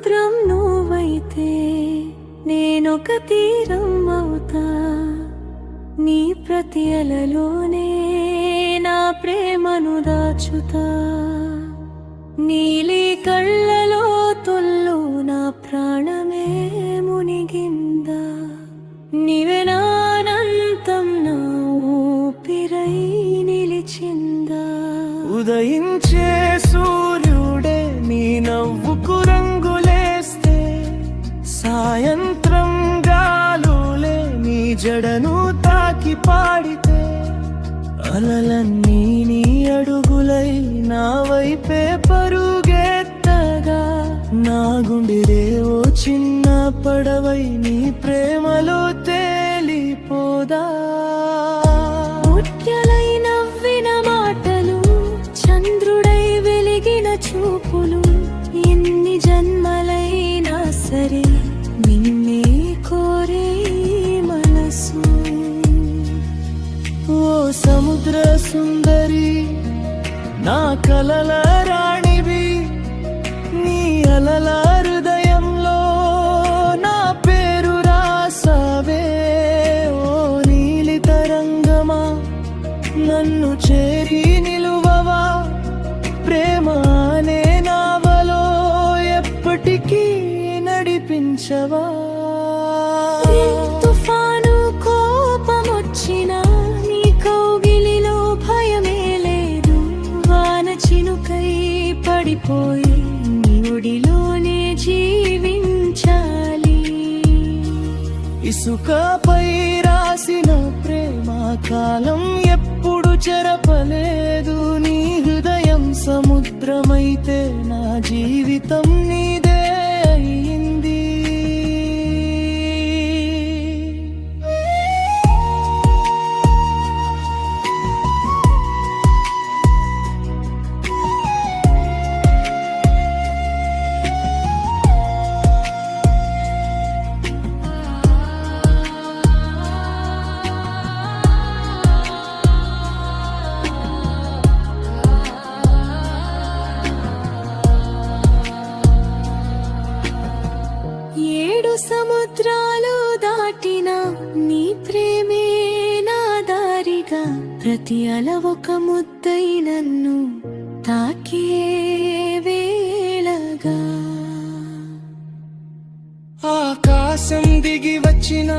సముద్రం నువ్వైతే నేనొక తీరం అవుతా, నీ ప్రతి అలలోనే నా ప్రేమను దాచుతా. నీలి కళ్ళలో తొల్లు నా ప్రాణమే మునిగిందా, నీవే నా అనంతం నా ఊపిరై నిలిచిందా. ఉదయించే సూర్యుడే నీ నవ్వుకు రంగులేస్తే, సాయంత్రం గాలులే నీ జడను తాకి పాడితే, అలలన్నీ నీ అడుగులై నా వైపే పరుగెత్తగా, నా గుండె ఓ చిన్న పడవై నీ ప్రేమలో తేలిపోదా. ముత్యాలై నవ్విన మాటలు, చంద్రుడై వెలిగిన చూపులు, ఎన్ని జన్మలైనా సరే నిన్నే కోరే మనసు. ఓ సముద్ర సుందరి, నా కలల రాణివి, నీ అలల హృదయంలో నా పేరు రాసావే. ఓ నీలి తరంగమా, నన్ను చేరి నిలువవా, ప్రేమ అనే నావలో ఎప్పటికీ నడిపించవా. తుఫాను కోపమొచ్చినా నీ కౌగిలిలో భయమే లేదు, వాన చినుకై పడిపోయి నీ ఒడిలోనే జీవించాలి. ఇసుకపై రాసిన ప్రేమ కాలం ఎప్పుడు చెరపలేదు, నీ హృదయం సముద్రమైతే నా జీవితం నీదే అయింది. ఏడు సముద్రాలు దాటిన నీ ప్రేమే నా దారిగా, ప్రతి అల ఒక ముద్దై నన్ను తాకే వేళగా. ఆకాశం దిగి వచ్చిన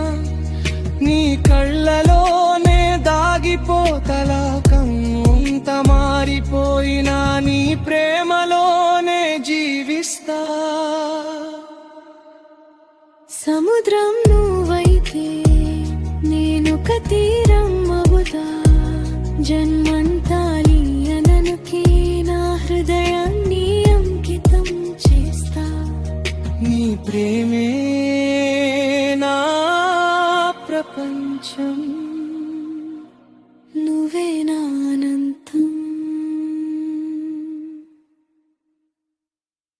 నీ కళ్ళలోనే దాగిపోతలా, కంత మారిపోయినా నీ ప్రేమలోనే జీవిస్తా. సముద్రం నువ్వైతే నేనొక తీరం అవుతా, జన్మంతాలి అననుకే నా హృదయాన్ని అంకితం చేస్తా. నీ ప్రేమే నా ప్రపంచం.